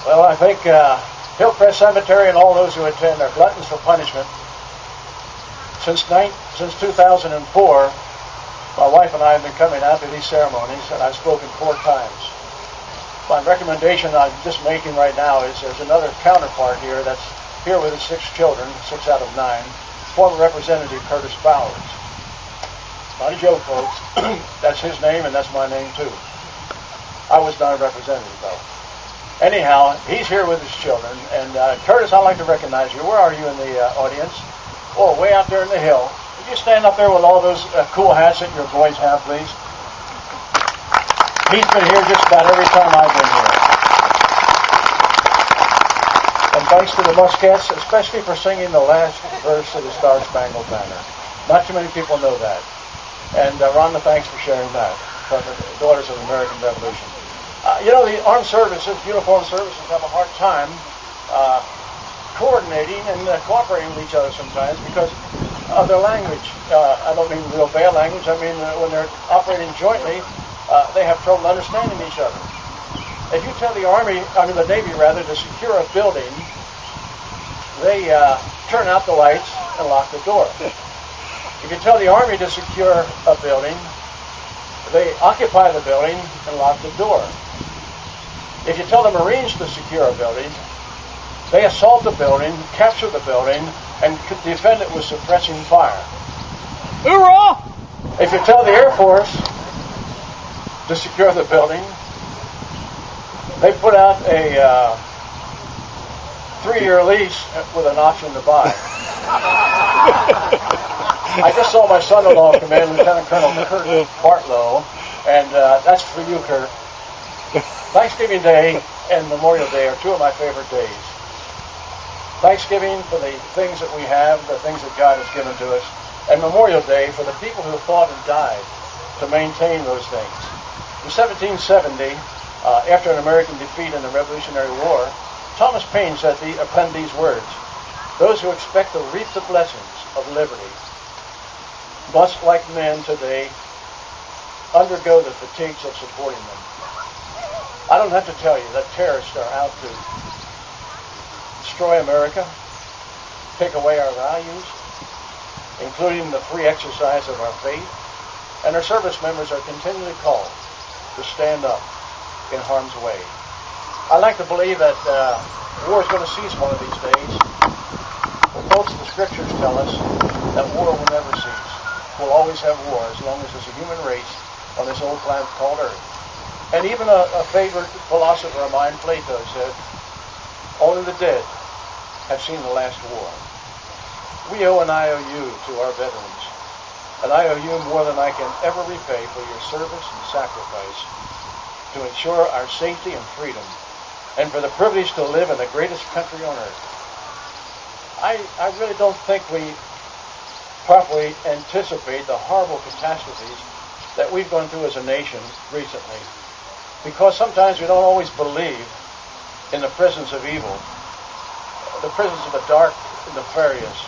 Well, I think Hillcrest Cemetery and all those who attend are gluttons for punishment. Since 2004, my wife and I have been coming out to these ceremonies, and I've spoken 4 times. My recommendation I'm just making right now is there's another counterpart here that's here with his 6 children, 6 out of 9, former Representative Curtis Bowers. Not a joke, folks. That's his name, and that's my name, too. I was not a representative, though. Anyhow, he's here with his children. And Curtis, I'd like to recognize you. Where are you in the audience? Oh, way out there in the hill. Would you stand up there with all those cool hats that your boys have, please? He's been here just about every time I've been here. And thanks to the Muscats, especially for singing the last verse of the Star Spangled Banner. Not too many people know that. And Rhonda, thanks for sharing that from the Daughters of the American Revolution. The armed services, uniformed services, have a hard time coordinating and cooperating with each other sometimes because of their language. I don't mean real bad language. I mean when they're operating jointly, they have trouble understanding each other. If you tell the Navy to secure a building, they turn out the lights and lock the door. If you tell the Army to secure a building, they occupy the building and lock the door. If you tell the Marines to secure a building, they assault the building, capture the building, and defend it with suppressing fire. Hoorah! If you tell the Air Force to secure the building, they put out a 3-year lease with an option to buy. I just saw my son-in-law come in, Lieutenant Colonel Kurt Bartlow, and that's for you, Kurt. Thanksgiving Day and Memorial Day are 2 of my favorite days. Thanksgiving for the things that we have, the things that God has given to us, and Memorial Day for the people who fought and died to maintain those things. In 1770, after an American defeat in the Revolutionary War, Thomas Paine said penned these words: "Those who expect to reap the blessings of liberty must, like men today, undergo the fatigues of supporting them." I don't have to tell you that terrorists are out to destroy America, take away our values, including the free exercise of our faith, and our service members are continually called to stand up in harm's way. I like to believe that war is going to cease one of these days. But folks, the scriptures tell us that war will never cease. We'll always have war as long as there's a human race on this old planet called Earth. And even a favorite philosopher of mine, Plato, said, "Only the dead have seen the last war." We owe an IOU to our veterans, an IOU more than I can ever repay for your service and sacrifice to ensure our safety and freedom, and for the privilege to live in the greatest country on earth. I really don't think we properly anticipate the horrible catastrophes that we've gone through as a nation recently, because sometimes we don't always believe in the presence of evil, the presence of a dark, nefarious,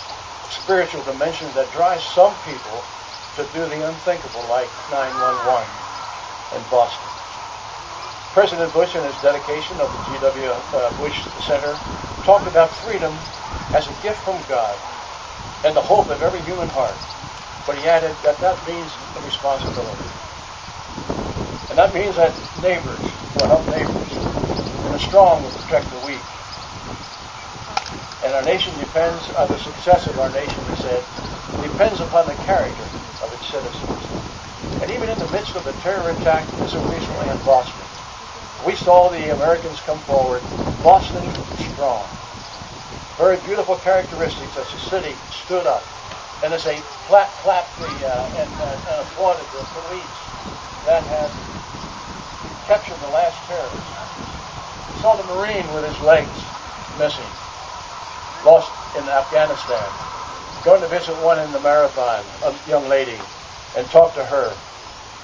spiritual dimension that drives some people to do the unthinkable, like 9/11 in Boston. President Bush, in his dedication of the G.W. Bush Center, talked about freedom as a gift from God and the hope of every human heart. But he added that means a responsibility. And that means that neighbors will help neighbors, and the strong will protect the weak. And our nation depends on the success of our nation, he said, depends upon the character of its citizens. And even in the midst of the terror attack so recently in Boston, we saw the Americans come forward, Boston strong. Very beautiful characteristics as the city stood up. And as they clapped and applauded the police that had captured the last terrorist. We saw the Marine with his legs missing, lost in Afghanistan. Going to visit one in the marathon, a young lady, and talk to her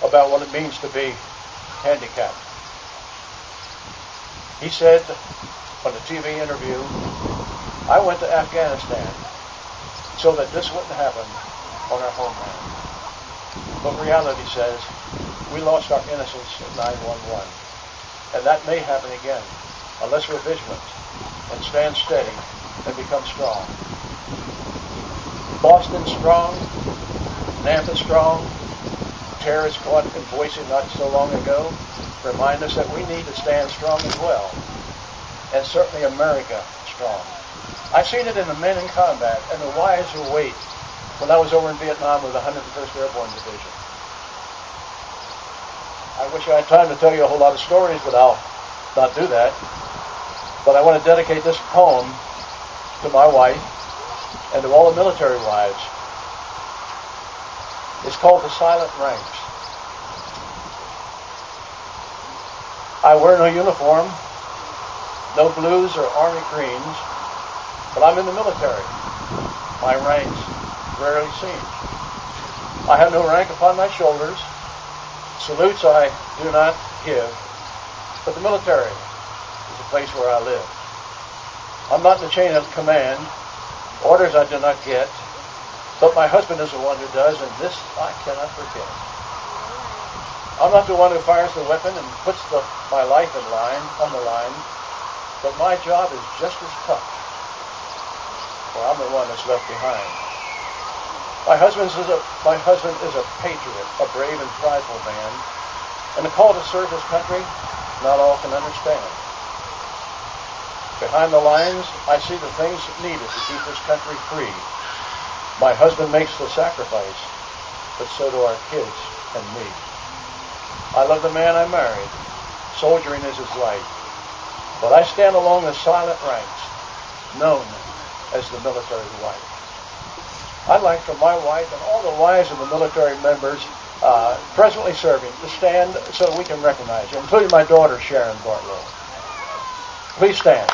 about what it means to be handicapped. He said on a TV interview, "I went to Afghanistan so that this wouldn't happen on our homeland." But reality says we lost our innocence in 9/11, and that may happen again. unless we're vigilant and stand steady and become strong. Boston's strong, Nampa's strong, terrorists caught in Boise not so long ago remind us that we need to stand strong as well, and certainly America strong. I've seen it in the men in combat and the wives who wait when I was over in Vietnam with the 101st Airborne Division. I wish I had time to tell you a whole lot of stories, but I'll not do that. But I want to dedicate this poem to my wife and to all the military wives. It's called The Silent Ranks. I wear no uniform, no blues or army greens, but I'm in the military. My ranks rarely seen. I have no rank upon my shoulders. Salutes I do not give, but the military is the place where I live. I'm not in the chain of command. Orders I do not get, but my husband is the one who does, and this I cannot forget. I'm not the one who fires the weapon and puts my life on the line, but my job is just as tough, for I'm the one that's left behind. My husband is a patriot, a brave and prideful man, and the call to serve his country, not all can understand. Behind the lines, I see the things needed to keep this country free. My husband makes the sacrifice, but so do our kids and me. I love the man I married. Soldiering is his life. But I stand along the silent ranks, known as the military wife. I'd like for my wife and all the wives of the military members presently serving to stand so we can recognize you, including my daughter, Sharon Bartlow. Please stand.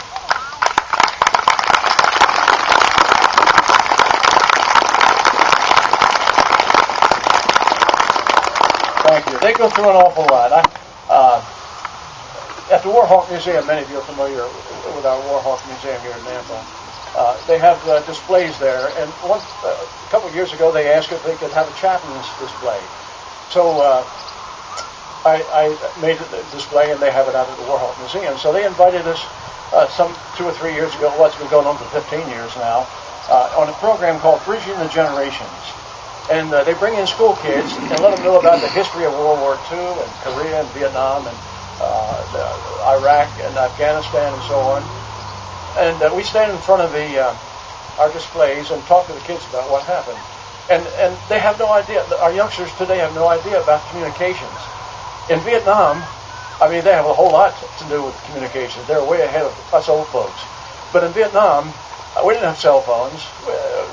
Thank you. They go through an awful lot. At the Warhawk Museum, many of you are familiar with our Warhawk Museum here in Nampa. They have displays there, and a couple of years ago they asked if they could have a chaplain's display. So I made a display, and they have it out at the Warhawk Museum. So they invited us some 2 or 3 years ago, it's been going on for 15 years now, on a program called Bridging the Generations. And they bring in school kids and let them know about the history of World War II and Korea and Vietnam and Iraq and Afghanistan and so on. And we stand in front of our displays and talk to the kids about what happened. And they have no idea. Our youngsters today have no idea about communications. In Vietnam, they have a whole lot to do with communications. They're way ahead of us old folks. But in Vietnam, we didn't have cell phones.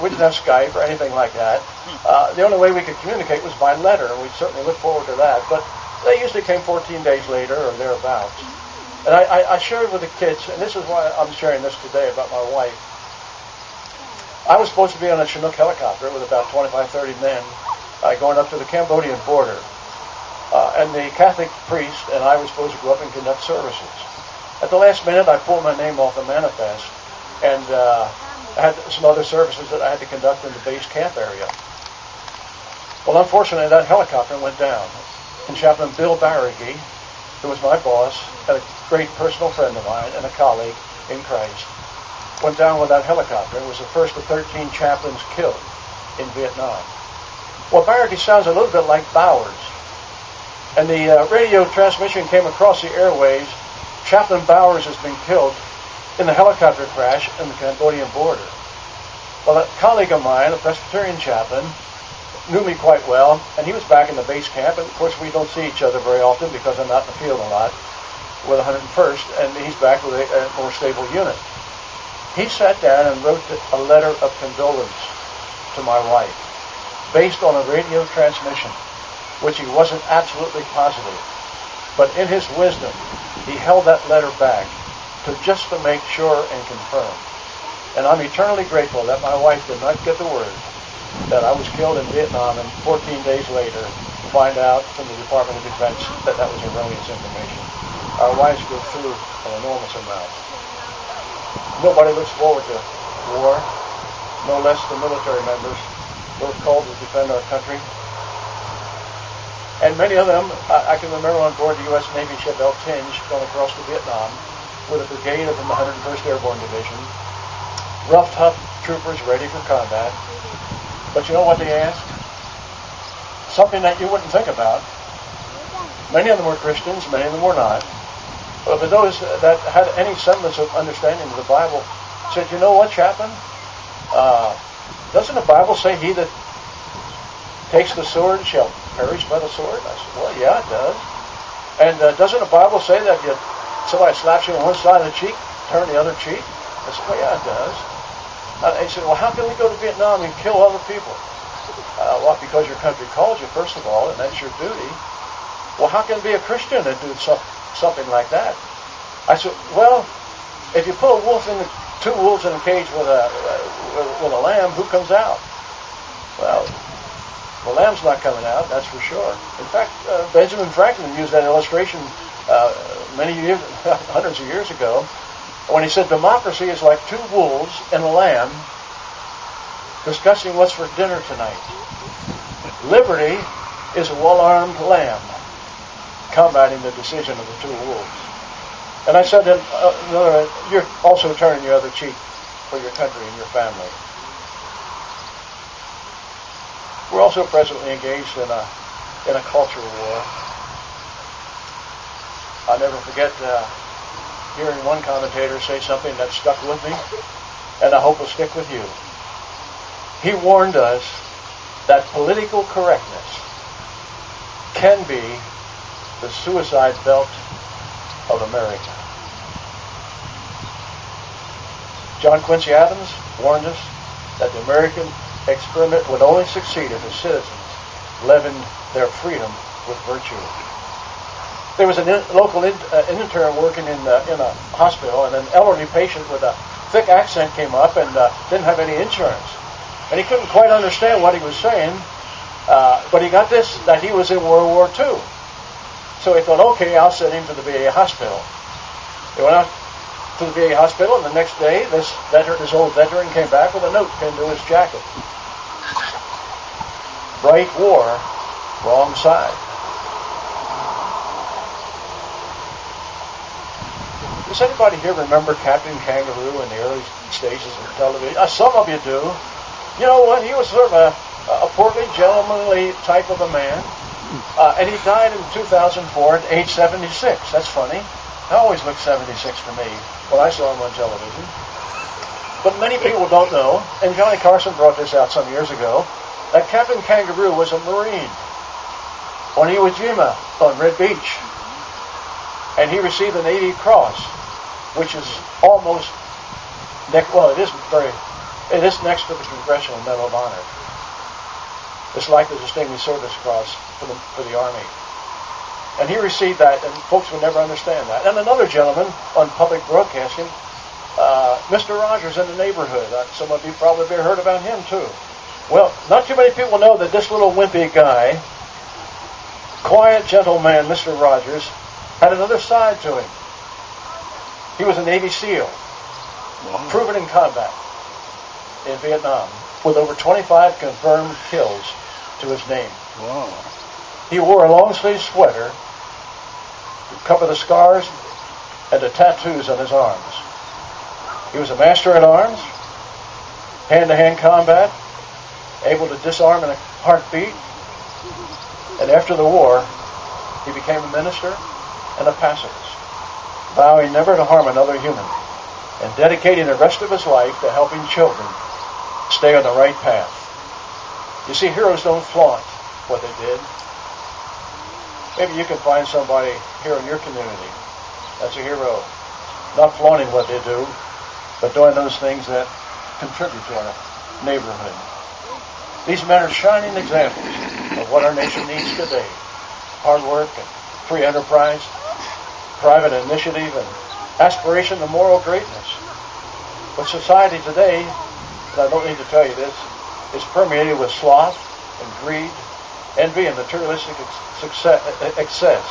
We didn't have Skype or anything like that. The only way we could communicate was by letter, and we certainly look forward to that. But they usually came 14 days later or thereabouts. And I shared with the kids, and this is why I'm sharing this today about my wife. I was supposed to be on a Chinook helicopter with about 25, 30 men going up to the Cambodian border. And the Catholic priest and I were supposed to go up and conduct services. At the last minute, I pulled my name off the manifest, and I had some other services that I had to conduct in the base camp area. Well, unfortunately, that helicopter went down. And Chaplain Bill Barrigy, who was my boss and a great personal friend of mine and a colleague in Christ, went down with that helicopter and was the first of 13 chaplains killed in Vietnam. Well, Barrigy sounds a little bit like Bowers. And the radio transmission came across the airways. Chaplain Bowers has been killed in the helicopter crash in the Cambodian border. Well, a colleague of mine, a Presbyterian chaplain, knew me quite well, and he was back in the base camp. And of course, we don't see each other very often because I'm out in the field a lot with 101st, and he's back with a more stable unit. He sat down and wrote a letter of condolence to my wife based on a radio transmission, which he wasn't absolutely positive. But in his wisdom, he held that letter back just to make sure and confirm. And I'm eternally grateful that my wife did not get the word that I was killed in Vietnam, and 14 days later find out from the Department of Defense that that was erroneous information. Our wives go through an enormous amount. Nobody looks forward to war, no less the military members, those called to defend our country. And many of them, I can remember on board the U.S. Navy ship El Tinge going across to Vietnam, with a brigade from the 101st Airborne Division. Rough, tough troopers ready for combat. But you know what they asked? Something that you wouldn't think about. Many of them were Christians, many of them were not. But those that had any semblance of understanding of the Bible said, you know what, chaplain? Doesn't the Bible say he that takes the sword shall perish by the sword? I said, well, yeah, it does. And doesn't the Bible say that if somebody slaps you on one side of the cheek, turn the other cheek? I said, well, yeah, it does. He said, well, how can we go to Vietnam and kill other people? Well, because your country calls you, first of all, and that's your duty. Well, how can it be a Christian and do something like that? I said, well, if you put two wolves in a cage with a lamb, who comes out? Well, the lamb's not coming out, that's for sure. In fact, Benjamin Franklin used that illustration many years, hundreds of years ago, when he said democracy is like two wolves and a lamb discussing what's for dinner tonight. Liberty is a well-armed lamb combating the decision of the two wolves. And I said, you're also turning your other cheek for your country and your family. We're also presently engaged in a cultural war. I'll never forget hearing one commentator say something that stuck with me, and I hope will stick with you. He warned us that political correctness can be the suicide belt of America. John Quincy Adams warned us that the American experiment would only succeed if the citizens leavened their freedom with virtue. There was a local intern working in a hospital, and an elderly patient with a thick accent came up and didn't have any insurance. And he couldn't quite understand what he was saying, but he got this, that he was in World War II. So he thought, okay, I'll send him to the VA hospital. He went out to the VA hospital, and the next day, this old veteran came back with a note pinned to his jacket. Right war, wrong side. Does anybody here remember Captain Kangaroo in the early stages of television? Some of you do. You know what? He was sort of a portly, gentlemanly type of a man. And he died in 2004 at age 76. That's funny. I always looked 76 to me when I saw him on television. But many people don't know, and Johnny Carson brought this out some years ago, that Captain Kangaroo was a Marine on Iwo Jima on Red Beach. And he received the Navy Cross, which is almost, it is next to the Congressional Medal of Honor. It's like the Distinguished Service Cross for the Army. And he received that, and folks would never understand that. And another gentleman on public broadcasting, Mr. Rogers in the neighborhood. Some of you probably have heard about him too. Well, not too many people know that this little wimpy guy, quiet, gentle man, Mr. Rogers, had another side to him. He was a Navy SEAL, proven in combat in Vietnam, with over 25 confirmed kills to his name. Wow. He wore a long-sleeve sweater to cover the scars and the tattoos on his arms. He was a master at arms, hand-to-hand combat, able to disarm in a heartbeat. And after the war, he became a minister and a pacifist, vowing never to harm another human and dedicating the rest of his life to helping children stay on the right path. You see, heroes don't flaunt what they did. Maybe you can find somebody here in your community that's a hero, not flaunting what they do, but doing those things that contribute to our neighborhood. These men are shining examples of what our nation needs today. Hard work and free enterprise, private initiative, and aspiration to moral greatness. But society today, and I don't need to tell you this, is permeated with sloth and greed, envy, and materialistic excess.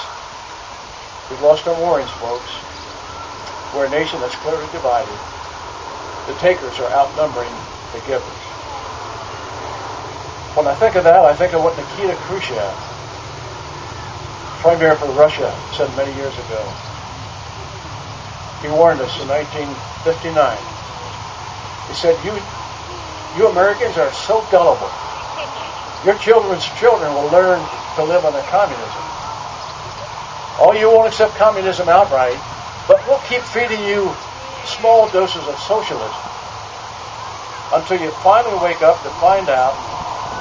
We've lost our moorings, folks. We're a nation that's clearly divided. The takers are outnumbering the givers. When I think of that, I think of what Nikita Khrushchev, Premier for Russia, said many years ago. He warned us in 1959. He said, you Americans are so gullible. Your children's children will learn to live under communism. Oh, you won't accept communism outright, but we'll keep feeding you small doses of socialism until you finally wake up to find out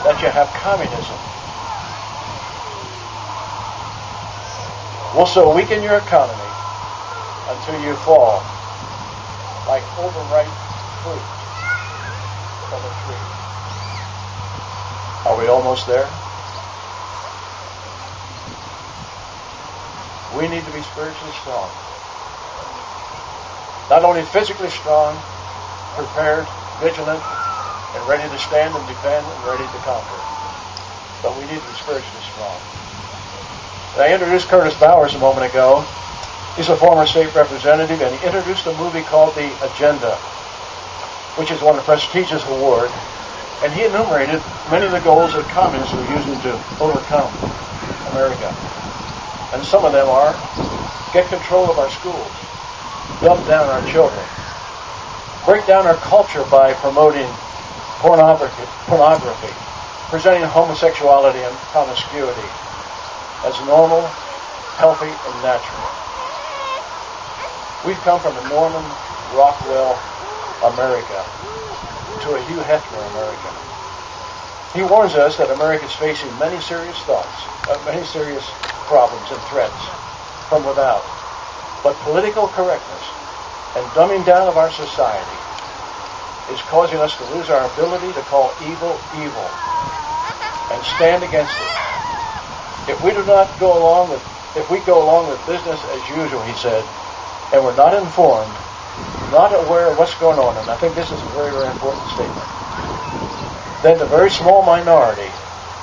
that you have communism. We'll so weaken your economy until you fall like overripe fruit from a tree. Are we almost there? We need to be spiritually strong. Not only physically strong, prepared, vigilant, and ready to stand and defend and ready to conquer, but we need to be spiritually strong. I introduced Curtis Bowers a moment ago. He's a former state representative, and he introduced a movie called The Agenda, which is won a prestigious award. And he enumerated many of the goals that communists were using to overcome America. And some of them are get control of our schools, dumb down our children, break down our culture by promoting pornography, presenting homosexuality and promiscuity as normal, healthy, and natural. We've come from a Norman Rockwell America to a Hugh Hefner America. He warns us that America is facing many serious problems and threats from without. But political correctness and dumbing down of our society is causing us to lose our ability to call evil, evil and stand against it. If we go along with business as usual, he said, and we're not informed, not aware of what's going on, and I think this is a very, very important statement, then the very small minority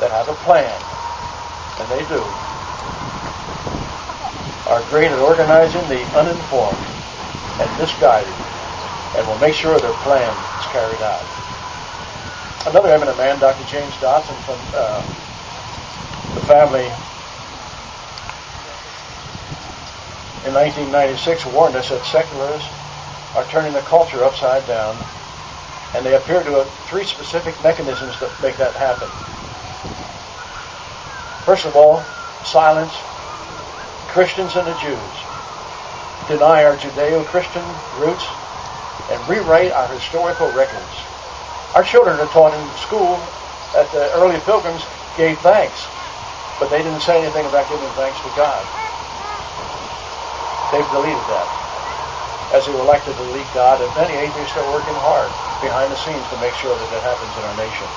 that have a plan, and they do, are great at organizing the uninformed and misguided, and will make sure their plan is carried out. Another eminent man, Dr. James Dodson from the family in 1996 warned us that secularists are turning the culture upside down, and they appear to have three specific mechanisms that make that happen. First of all, silence Christians and the Jews, deny our Judeo-Christian roots, and rewrite our historical records. Our children are taught in school that the early pilgrims gave thanks, but they didn't say anything about giving thanks to God. They've deleted that, as they were like to delete God, and many atheists are working hard behind the scenes to make sure that that happens in our nation.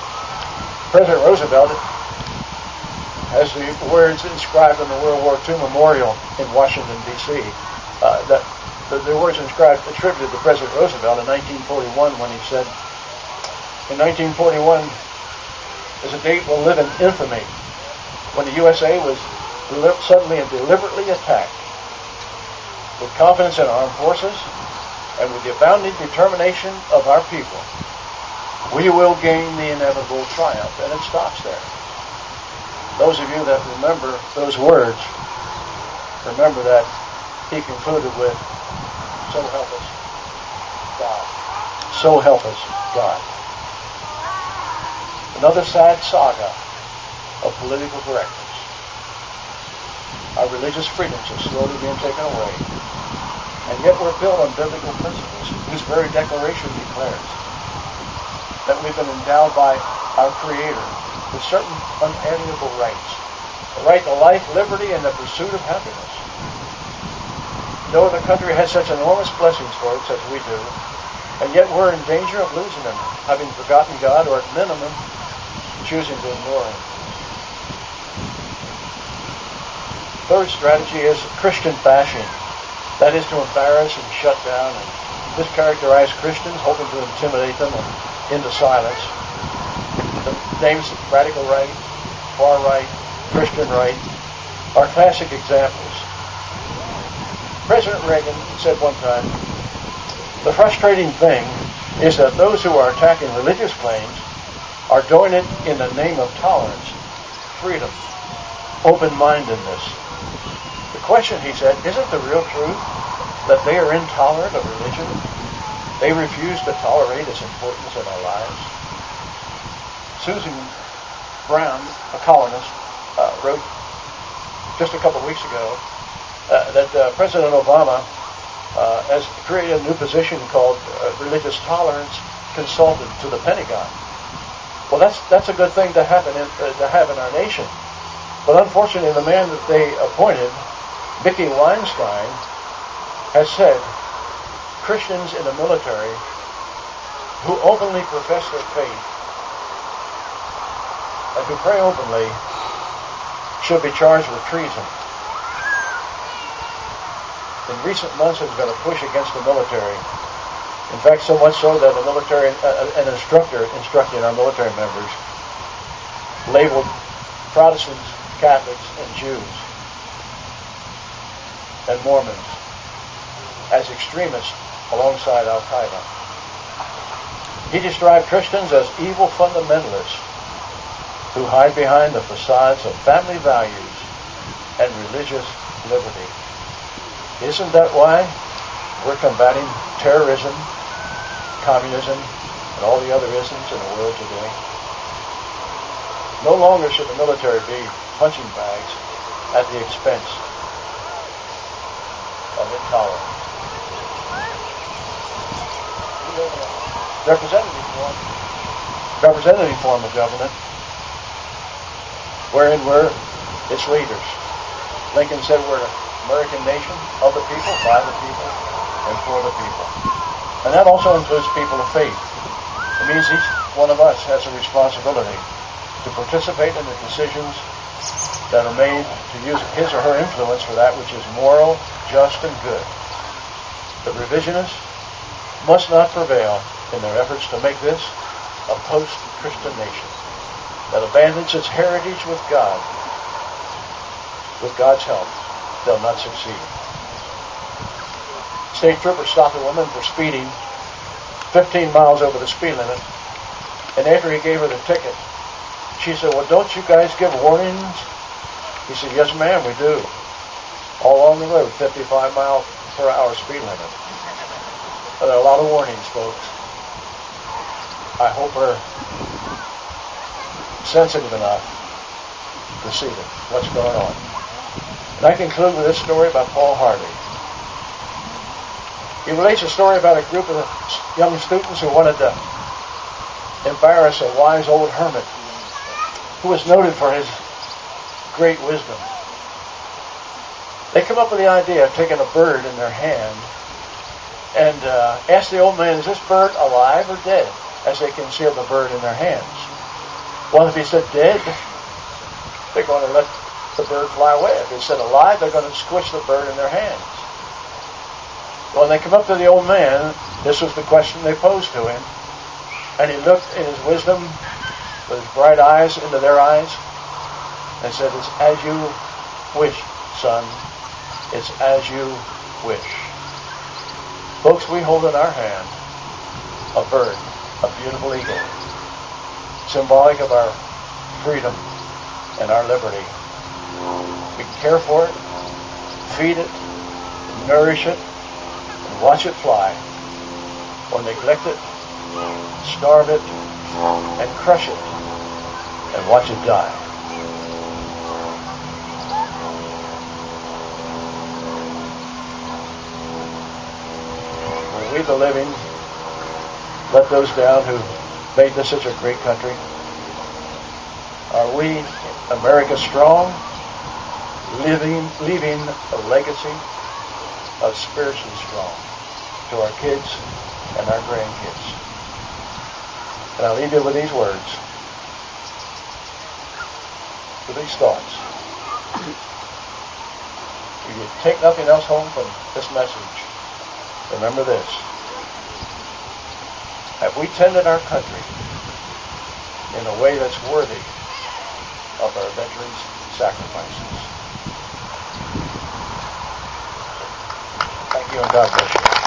President Roosevelt has the words inscribed on the World War II memorial in Washington, D.C., that the words inscribed attributed to President Roosevelt in 1941 when he said, in 1941 is a date will live in infamy, when the USA was suddenly and deliberately attacked. With confidence in our armed forces and with the abounding determination of our people, we will gain the inevitable triumph. And it stops there. Those of you that remember those words, remember that he concluded with, so help us God. So help us God. Another sad saga of political correctness. Our religious freedoms are slowly being taken away. And yet we're built on biblical principles, whose very declaration declares that we've been endowed by our Creator with certain unalienable rights. The right to life, liberty, and the pursuit of happiness. No other country has such enormous blessings for us as we do, and yet we're in danger of losing them, having forgotten God, or at minimum, choosing to ignore Him. Third strategy is Christian bashing. That is to embarrass and shut down and mischaracterize Christians, hoping to intimidate them into silence. The names radical right, far right, Christian right are classic examples. President Reagan said one time, the frustrating thing is that those who are attacking religious claims are doing it in the name of tolerance, freedom, open-mindedness. The question, he said, isn't the real truth that they are intolerant of religion. They refuse to tolerate its importance in our lives. Susan Brown, a columnist, wrote just a couple of weeks ago that President Obama has created a new position called religious tolerance consultant to the Pentagon. Well, that's a good thing to have in our nation. But unfortunately, the man that they appointed, Vicki Weinstein, has said Christians in the military who openly profess their faith and who pray openly should be charged with treason. In recent months, there's been a push against the military. In fact, so much so that an instructor instructing our military members labeled Protestants, Catholics, and Jews and Mormons as extremists alongside Al-Qaeda. He described Christians as evil fundamentalists who hide behind the facades of family values and religious liberty. Isn't that why we're combating terrorism, communism, and all the other isms in the world today? No longer should the military be punching bags at the expense of intolerance. Representative form of government, wherein we're its leaders. Lincoln said we're an American nation of the people, by the people, and for the people. And that also includes people of faith. It means each one of us has a responsibility to participate in the decisions that are made to use his or her influence for that which is moral, just, and good. The revisionists must not prevail in their efforts to make this a post-Christian nation that abandons its heritage with God. With God's help, they'll not succeed. State trooper stopped a woman for speeding 15 miles over the speed limit, and after he gave her the ticket, she said, "Well, don't you guys give warnings?" He said, "Yes, ma'am, we do. All along the road, 55 mile per hour speed limit." But there are a lot of warnings, folks. I hope we're sensitive enough to see what's going on. And I conclude with this story about Paul Harvey. He relates a story about a group of young students who wanted to embarrass a wise old hermit who was noted for his great wisdom. They come up with the idea of taking a bird in their hand and ask the old man, "Is this bird alive or dead?" as they conceal the bird in their hands. Well, if he said dead, they're going to let the bird fly away. If he said alive, they're going to squish the bird in their hands. When they come up to the old man, this was the question they posed to him. And he looked in his wisdom with his bright eyes into their eyes and said, "It's as you wish, son. It's as you wish." Folks, we hold in our hand a bird, a beautiful eagle, symbolic of our freedom and our liberty. We care for it, feed it, nourish it, and watch it fly, or neglect it, starve it, and crush it, and watch it die. Will we, the living, let those down who made this such a great country? Are we, America strong, leaving a legacy of spiritually strong to our kids and our grandkids? And I'll leave you with these words, with these thoughts. If you take nothing else home from this message, remember this. Have we tended our country in a way that's worthy of our veterans' sacrifices? Thank you, and God bless you.